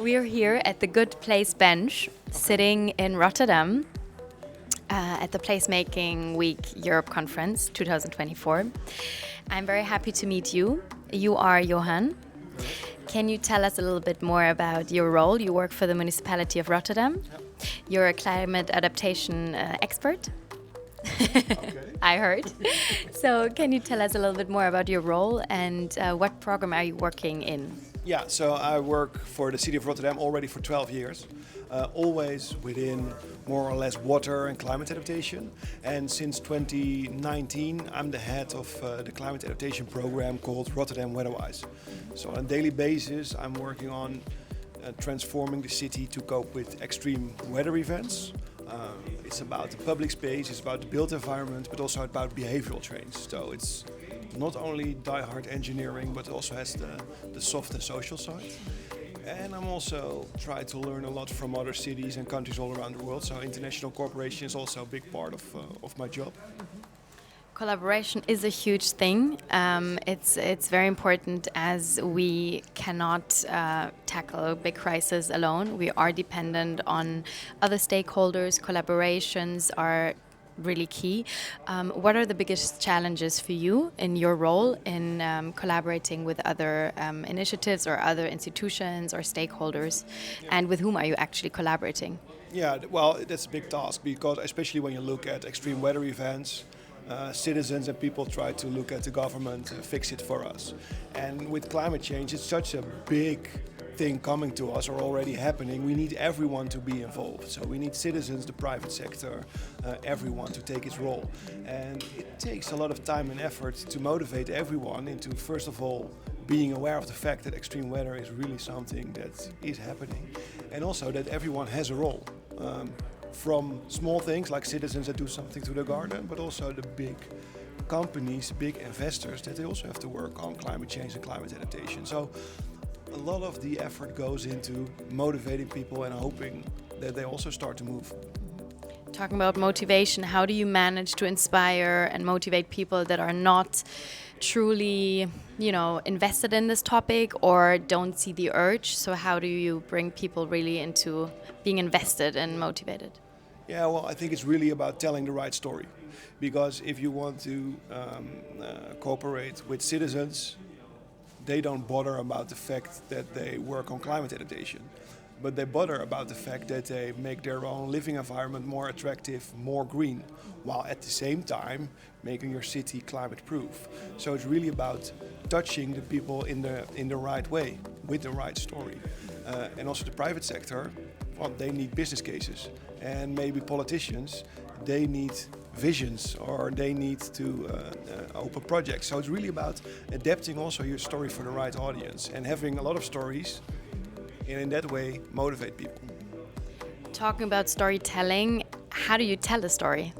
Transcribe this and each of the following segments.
We are here at the Good Place Bench, sitting in Rotterdam at the Placemaking Week Europe Conference 2024. I'm very happy to meet you. You are Johan. Can you tell us a little bit more about your role? You work for the municipality of Rotterdam. You're a climate adaptation expert. Okay. I heard. So can you tell us a little bit more about your role and what program are you working in? Yeah, so I work for the city of Rotterdam already for 12 years, always within more or less water and climate adaptation. And since 2019, I'm the head of the climate adaptation program called Rotterdam Weatherwise. So on a daily basis, I'm working on transforming the city to cope with extreme weather events. It's about the public space, it's about the built environment, but also about behavioral change. So it's not only die-hard engineering, but also has the soft and social side. And I'm also trying to learn a lot from other cities and countries all around the world. So international cooperation is also a big part of my job. Collaboration is a huge thing. It's very important as we cannot tackle a big crisis alone. We are dependent on other stakeholders. Collaborations are really key. What are the biggest challenges for you in your role in collaborating with other initiatives or other institutions or stakeholders? And with whom are you actually collaborating? Yeah, well, that's a big task because especially when you look at extreme weather events, citizens and people try to look at the government to fix it for us. And with climate change, it's such a big thing coming to us or already happening. We need everyone to be involved. So we need citizens, the private sector, everyone to take its role. And it takes a lot of time and effort to motivate everyone into, first of all, being aware of the fact that extreme weather is really something that is happening. And also that everyone has a role. From small things like citizens that do something to the garden, but also the big companies, big investors, that they also have to work on climate change and climate adaptation. So a lot of the effort goes into motivating people and hoping that they also start to move. Talking about motivation, how do you manage to inspire and motivate people that are not truly, invested in this topic or don't see the urge? So how do you bring people really into being invested and motivated? Yeah, well, I think it's really about telling the right story. Because if you want to cooperate with citizens, they don't bother about the fact that they work on climate adaptation. But they bother about the fact that they make their own living environment more attractive, more green, while at the same time making your city climate proof. So it's really about touching the people in the right way, with the right story. And also the private sector, well, they need business cases. And maybe politicians, they need visions or they need to open projects. So it's really about adapting also your story for the right audience and having a lot of stories and in that way motivate people. Talking about storytelling, how do you tell a story?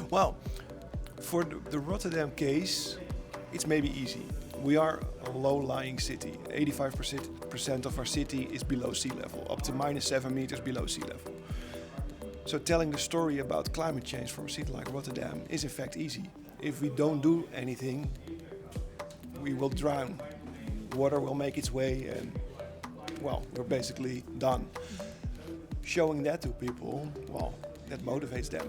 Well, for the Rotterdam case, it's maybe easy. We are a low-lying city. 85% of our city is below sea level, up to -7 meters below sea level. So telling the story about climate change for a city like Rotterdam is in fact easy. If we don't do anything, we will drown. Water will make its way and, well, we're basically done. Showing that to people, well, that motivates them.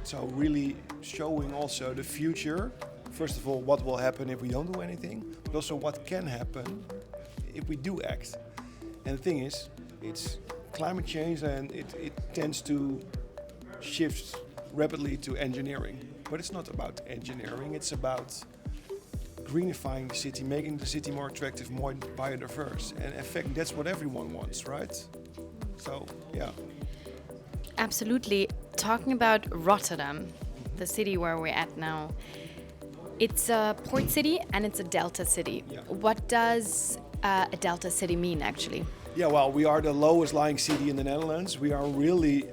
So really showing also the future. First of all, what will happen if we don't do anything, but also what can happen if we do act. And the thing is, it's climate change and it tends to shift rapidly to engineering. But it's not about engineering, it's about greenifying the city, making the city more attractive, more biodiverse. And in fact, that's what everyone wants, right? So, yeah. Absolutely. Talking about Rotterdam, the city where we're at now, it's a port city and it's a delta city. Yeah. What does a delta city mean actually? Yeah, well, we are the lowest lying city in the Netherlands. We are really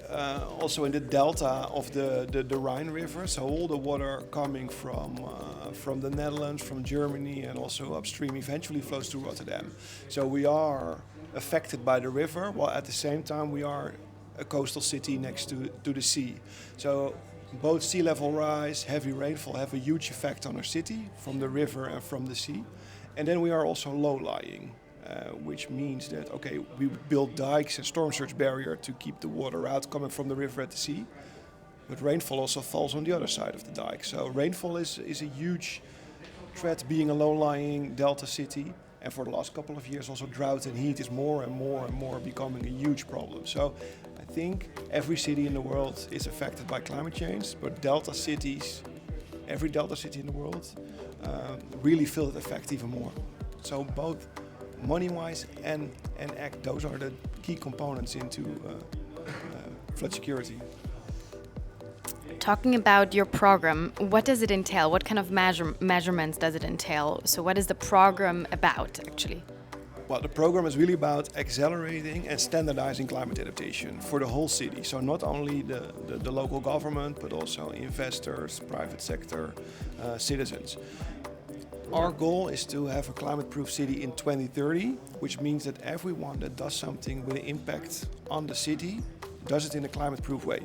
also in the delta of the Rhine River. So all the water coming from the Netherlands, from Germany, and also upstream eventually flows to Rotterdam. So we are affected by the river, while at the same time we are a coastal city next to the sea. So both sea level rise, heavy rainfall have a huge effect on our city from the river and from the sea. And then we are also low-lying. which means that, okay, we build dikes and storm surge barrier to keep the water out coming from the river at the sea. But rainfall also falls on the other side of the dike. So rainfall is a huge threat being a low-lying delta city. And for the last couple of years also drought and heat is more and more and more becoming a huge problem. So I think every city in the world is affected by climate change, but delta cities, every delta city in the world, really feel the effect even more. So both money-wise and act, those are the key components into flood security. Talking about your program, what does it entail? What kind of measurements does it entail? So what is the program about, actually? Well, the program is really about accelerating and standardizing climate adaptation for the whole city. So not only the local government, but also investors, private sector, citizens. Our goal is to have a climate-proof city in 2030, which means that everyone that does something with an impact on the city does it in a climate-proof way.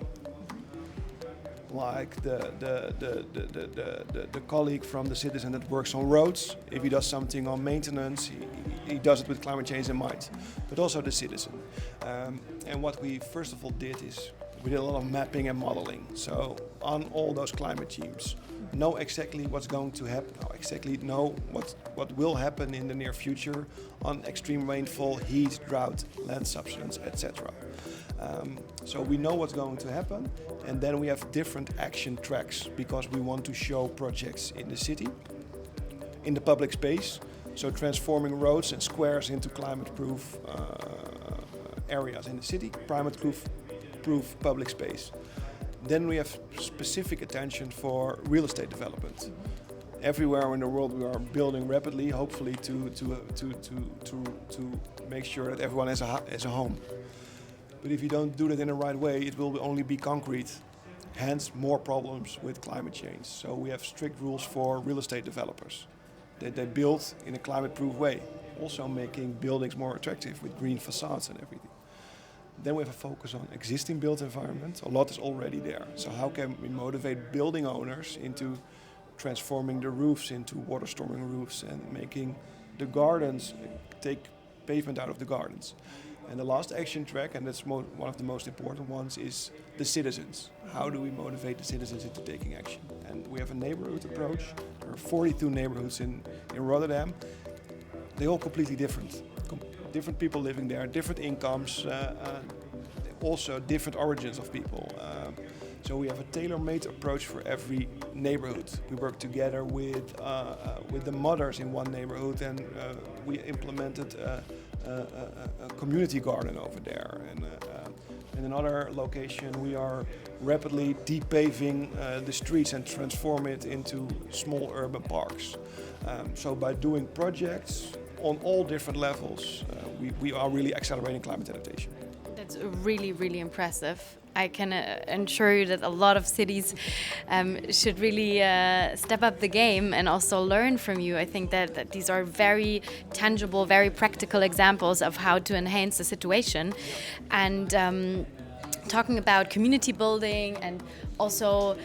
Like the colleague from the citizen that works on roads, if he does something on maintenance, he does it with climate change in mind, but also the citizen. And what we first of all did is we did a lot of mapping and modeling. So on all those climate teams, know exactly what's going to happen, know what will happen in the near future on extreme rainfall, heat, drought, land subsidence, etc. So we know what's going to happen, and then we have different action tracks because we want to show projects in the city, in the public space, so transforming roads and squares into climate-proof areas in the city, climate-proof public space. Then we have specific attention for real estate development. Everywhere in the world we are building rapidly, hopefully to make sure that everyone has a home. But if you don't do that in the right way, it will only be concrete, hence more problems with climate change. So we have strict rules for real estate developers that they build in a climate-proof way, also making buildings more attractive with green facades and everything. Then we have a focus on existing built environment. A lot is already there. So how can we motivate building owners into transforming the roofs into water storming roofs and making the gardens, take pavement out of the gardens. And the last action track, and that's one of the most important ones, is the citizens. How do we motivate the citizens into taking action? And we have a neighborhood approach. There are 42 neighborhoods in Rotterdam. They're all completely different. Different people living there, different incomes, also different origins of people. So we have a tailor-made approach for every neighborhood. We work together with the mothers in one neighborhood, and we implemented a community garden over there. And in another location, we are rapidly depaving the streets and transform it into small urban parks. So by doing projects on all different levels, we are really accelerating climate adaptation. That's really, really impressive. I can assure you that a lot of cities should really step up the game and also learn from you. I think that these are very tangible, very practical examples of how to enhance the situation. And talking about community building and also,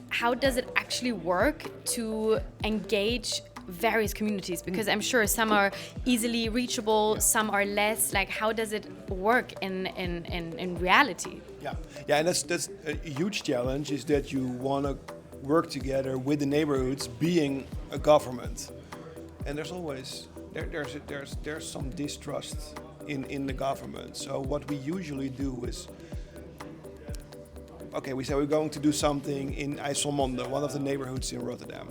how does it actually work to engage various communities, because I'm sure some are easily reachable, some are less. Like, how does it work in reality? Yeah, and that's a huge challenge, is that you want to work together with the neighborhoods being a government, and there's always there's some distrust in the government. So what we usually do is, okay, we say we're going to do something in IJsselmonde, one of the neighborhoods in Rotterdam.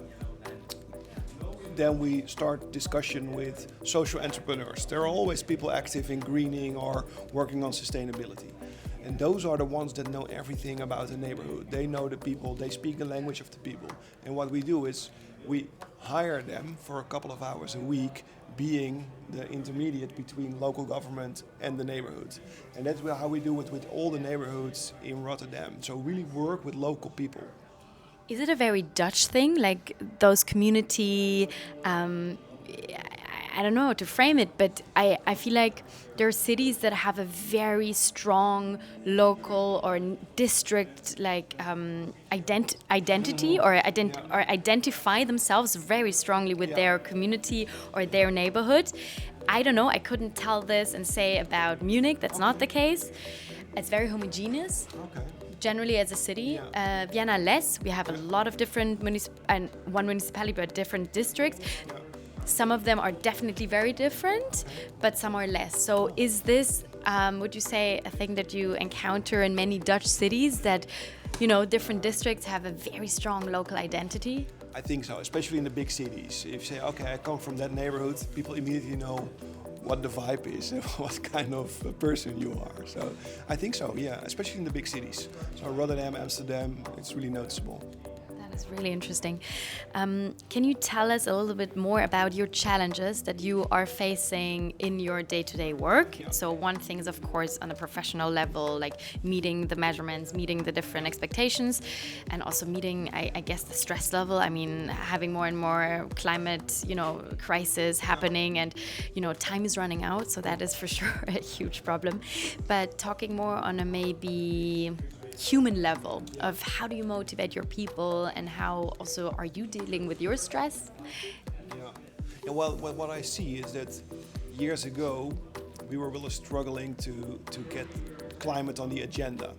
Then we start discussion with social entrepreneurs. There are always people active in greening or working on sustainability. And those are the ones that know everything about the neighborhood. They know the people, they speak the language of the people. And what we do is we hire them for a couple of hours a week, being the intermediate between local government and the neighborhood. And that's how we do it with all the neighborhoods in Rotterdam. So really work with local people. Is it a very Dutch thing, like those community, I don't know how to frame it, but I feel like there are cities that have a very strong local or district identity or identify themselves very strongly with their community or their neighborhood. I don't know, I couldn't tell this and say about Munich, that's not the case. It's very homogeneous. Okay. Generally, as a city, Vienna less. We have a lot of different and one municipality, but different districts. Some of them are definitely very different, but some are less. So, is this, would you say, a thing that you encounter in many Dutch cities that, different districts have a very strong local identity? I think so, especially in the big cities. If you say, okay, I come from that neighborhood, people immediately know what the vibe is and what kind of person you are. So I think so, yeah, especially in the big cities. So Rotterdam, Amsterdam, it's really noticeable. That is really interesting. Can you tell us a little bit more about your challenges that you are facing in your day-to-day work? Yeah. So one thing is, of course, on a professional level, like meeting the measurements, meeting the different expectations, and also meeting, I guess, the stress level. I mean, having more and more climate, crisis happening, and, time is running out. So that is for sure a huge problem. But talking more on a maybe human level of how do you motivate your people, and how also are you dealing with your stress? Yeah, well, what I see is that years ago we were really struggling to get climate on the agenda.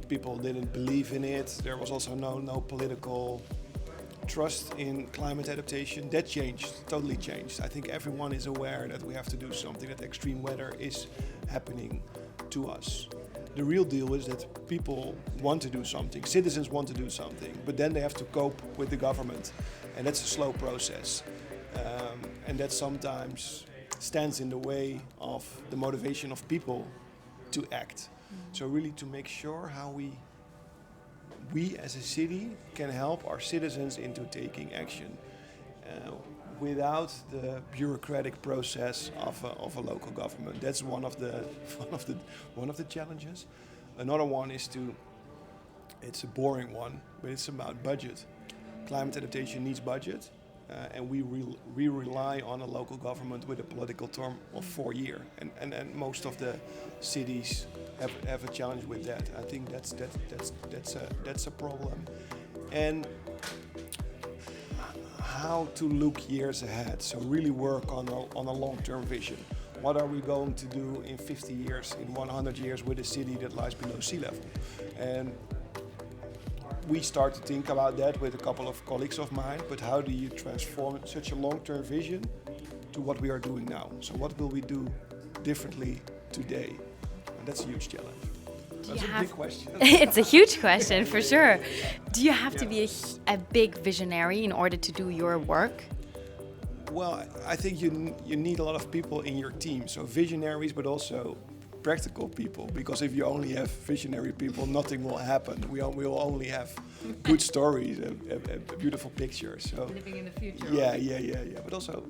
People didn't believe in it. There was also no political trust in climate adaptation. That changed, totally changed. I think everyone is aware that we have to do something, that extreme weather is happening to us. The real deal is that people want to do something, citizens want to do something, but then they have to cope with the government, and that's a slow process. And that sometimes stands in the way of the motivation of people to act. So really to make sure how we as a city can help our citizens into taking action without the bureaucratic process of a local government. That's one of the challenges. Another one is it's a boring one, but it's about budget. Climate adaptation needs budget, and we rely on a local government with a political term of 4 years, and most of the cities have a challenge with that. I think that's a problem, and how to look years ahead. So really work on a long-term vision. What are we going to do in 50 years, in 100 years with a city that lies below sea level? And we start to think about that with a couple of colleagues of mine, but how do you transform such a long-term vision to what we are doing now? So what will we do differently today? And that's a huge challenge. That's a big question. It's a huge question, for sure. Do you have to be a big visionary in order to do your work? Well, I think you need a lot of people in your team. So visionaries, but also practical people. Because if you only have visionary people, nothing will happen. We will only have good stories and beautiful pictures. So living in the future. Yeah. But also,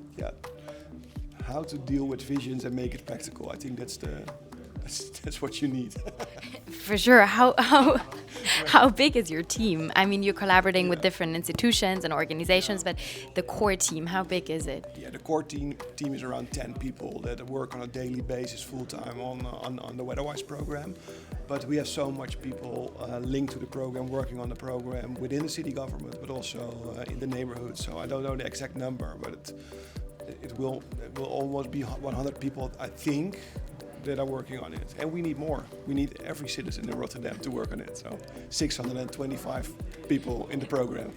how to deal with visions and make it practical. I think that's what you need. For sure. How big is your team? I mean, you're collaborating with different institutions and organizations, but the core team, how big is it? Yeah, the core team is around 10 people that work on a daily basis, full-time on the Weatherwise program. But we have so much people linked to the program, working on the program within the city government, but also in the neighborhood. So I don't know the exact number, but it will almost be 100 people, I think, that are working on it, and we need more. We need every citizen in Rotterdam to work on it. So 625 people in the program.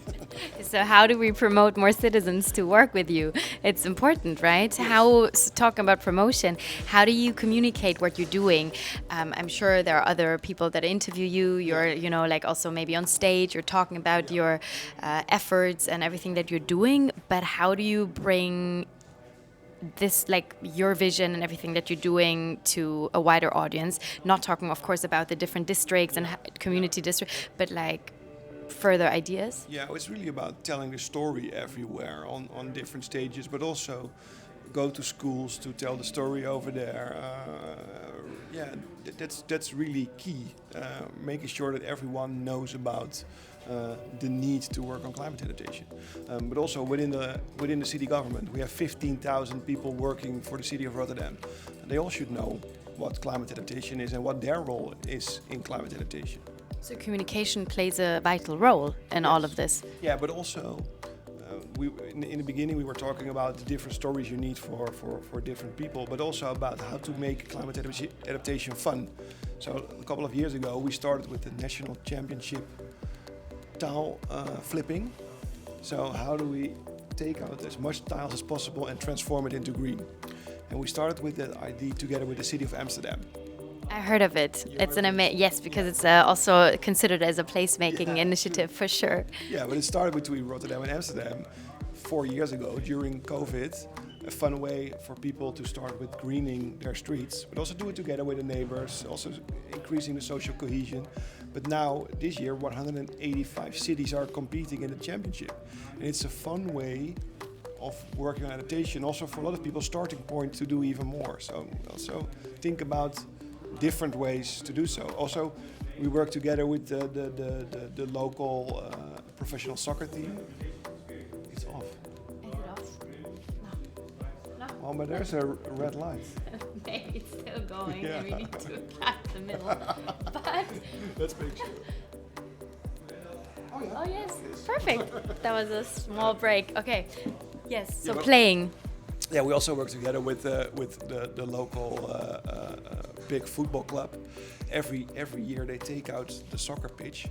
So how do we promote more citizens to work with you? It's important, right? Talking about promotion, how do you communicate what you're doing? I'm sure there are other people that interview you. You're, like also maybe on stage, you're talking about your efforts and everything that you're doing. But how do you bring this, like your vision and everything that you're doing, to a wider audience? Not talking, of course, about the different districts and community districts, but like further ideas? Yeah, it's really about telling the story everywhere on different stages, but also go to schools to tell the story over there. That's really key. Making sure that everyone knows about the need to work on climate adaptation. But also within the city government, we have 15,000 people working for the city of Rotterdam. And they all should know what climate adaptation is and what their role is in climate adaptation. So communication plays a vital role in all of this. Yeah, but also in the beginning we were talking about the different stories you need for different people, but also about how to make climate adaptation fun. So a couple of years ago we started with the national championship tile flipping. So how do we take out as much tiles as possible and transform it into green? And we started with that idea together with the city of Amsterdam. I heard of it. It's yes, because it's also considered as a placemaking initiative for sure. Yeah, but it started between Rotterdam and Amsterdam 4 years ago during COVID. A fun way for people to start with greening their streets, but also do it together with the neighbors, also increasing the social cohesion. But now, this year, 185 cities are competing in the championship. And it's a fun way of working on adaptation, also for a lot of people, starting point to do even more. So also think about different ways to do so. Also, we work together with the local professional soccer team. It's off. Is it off? No. Oh, but there's a red light. Maybe it's still going and we need to cut the middle. But Let's make sure. oh yes, perfect. That was a small break. Okay. Yes. So but- playing. Yeah, we also work together with the local big football club. Every year they take out the soccer pitch,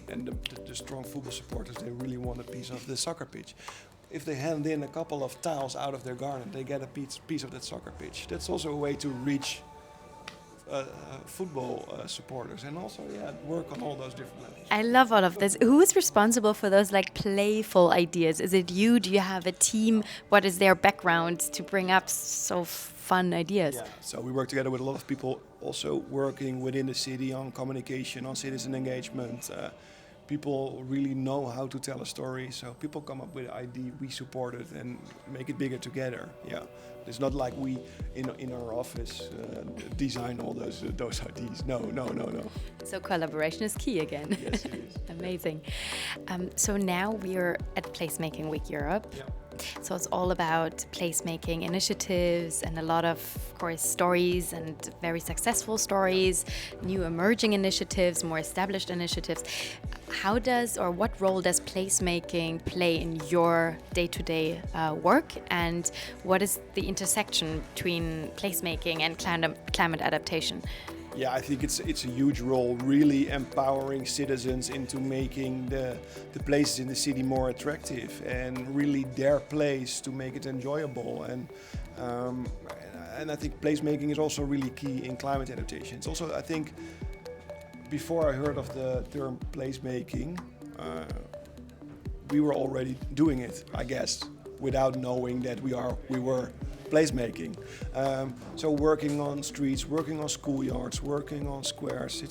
and the strong football supporters, they really want a piece of the soccer pitch. If they hand in a couple of tiles out of their garden, they get a piece of that soccer pitch. That's also a way to reach football supporters, and also work on all those different levels. I love all of this. Who is responsible for those like playful ideas? Is it you? Do you have a team? What is their background to bring up so fun ideas? Yeah, so we work together with a lot of people also working within the city on communication, on citizen engagement. People really know how to tell a story, so people come up with an idea, we support it and make it bigger together. Yeah, it's not like we in our office design all those ideas. No. So collaboration is key again. Yes, it is. Amazing. So now we're at Placemaking Week Europe. Yeah. So it's all about placemaking initiatives and a lot of course, stories and very successful stories, new emerging initiatives, more established initiatives. How does or what role does placemaking play in your day-to-day work, and what is the intersection between placemaking and climate adaptation? Yeah, I think it's a huge role, really empowering citizens into making the places in the city more attractive and really their place to make it enjoyable. And I think placemaking is also really key in climate adaptation. It's also, I think, before I heard of the term placemaking, we were already doing it, I guess, without knowing that we were placemaking. So working on streets, working on schoolyards, working on squares, the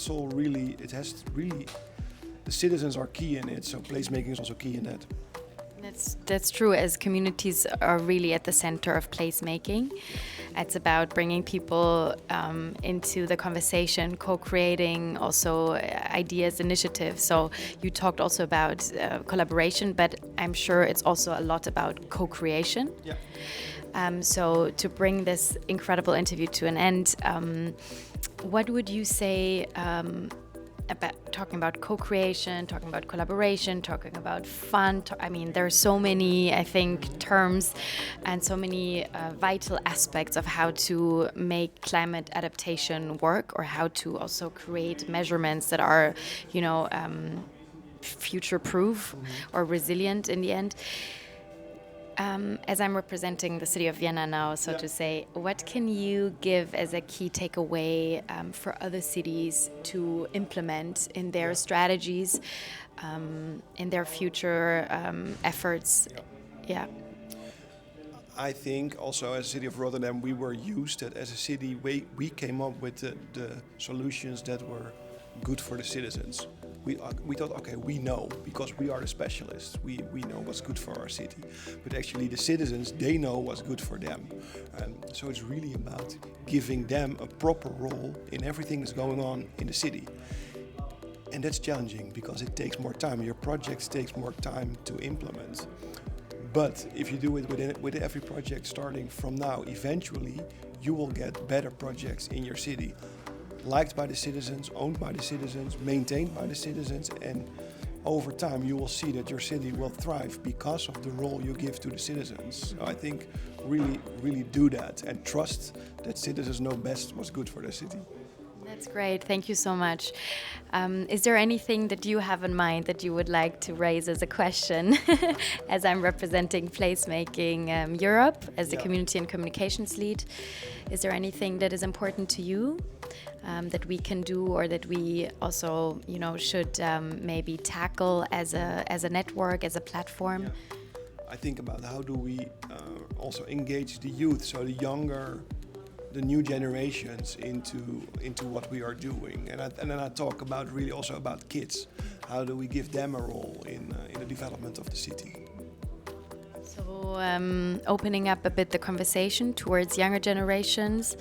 citizens are key in it, so placemaking is also key in that. That's true, as communities are really at the center of placemaking. It's about bringing people into the conversation, co-creating also ideas, initiatives. So you talked also about collaboration, but I'm sure it's also a lot about co-creation. Yeah. So to bring this incredible interview to an end, what would you say about talking about co-creation, talking about collaboration, talking about fun? I mean, there are so many, I think, terms and so many vital aspects of how to make climate adaptation work, or how to also create measurements that are, future-proof or resilient in the end. As I'm representing the city of Vienna now, so to say, what can you give as a key takeaway for other cities to implement in their strategies, in their future efforts? Yeah. I think also as a city of Rotterdam, we were used that as a city, we came up with the solutions that were good for the citizens. We thought, okay, we know, because we are the specialists. We know what's good for our city. But actually the citizens, they know what's good for them. So it's really about giving them a proper role in everything that's going on in the city. And that's challenging because it takes more time. Your projects takes more time to implement. But if you do it with every project starting from now, eventually you will get better projects in your city. Liked by the citizens, owned by the citizens, maintained by the citizens, and over time you will see that your city will thrive because of the role you give to the citizens. So I think really do that and trust that citizens know best what's good for their city. That's great. Thank you so much. Is there anything that you have in mind that you would like to raise as a question as I'm representing Placemaking Europe as the Community and Communications Lead? Is there anything that is important to you that we can do or that we also, should maybe tackle as a network, as a platform? Yeah. I think about how do we also engage the youth, so the new generations into what we are doing, and then I talk about really also about kids. How do we give them a role in the development of the city? So opening up a bit the conversation towards younger generations.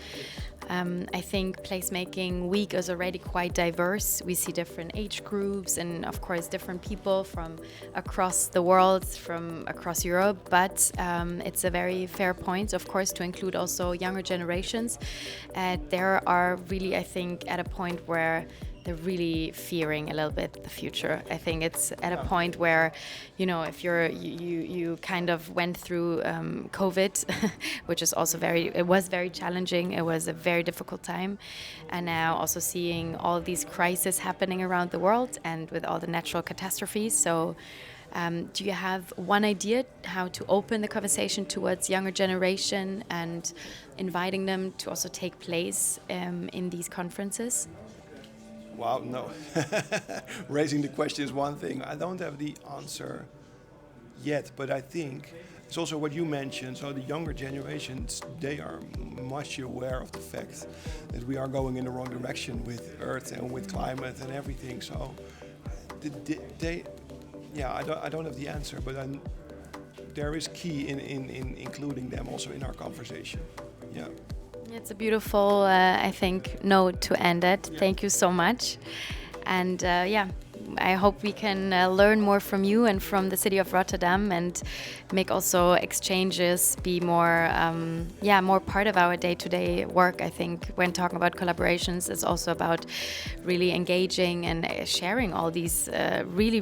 I think Placemaking Week is already quite diverse. We see different age groups and, of course, different people from across the world, from across Europe. But it's a very fair point, of course, to include also younger generations. There are really, I think, at a point where they're really fearing a little bit the future. I think it's at a point where, if you kind of went through COVID, which is also it was very challenging. It was a very difficult time. And now also seeing all these crises happening around the world and with all the natural catastrophes. So do you have one idea how to open the conversation towards younger generation and inviting them to also take place in these conferences? Wow, no. Raising the question is one thing. I don't have the answer yet, but I think it's also what you mentioned. So the younger generations, they are much aware of the fact that we are going in the wrong direction with Earth and with climate and everything. So I don't have the answer, but there is key in including them also in our conversation. Yeah. It's a beautiful, I think, note to end it. Yeah. Thank you so much. And I hope we can learn more from you and from the city of Rotterdam and make also exchanges be more part of our day-to-day work. I think when talking about collaborations, it's also about really engaging and sharing all these really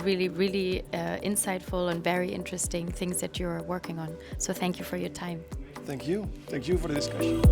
insightful and very interesting things that you're working on. So thank you for your time. Thank you. Thank you for the discussion.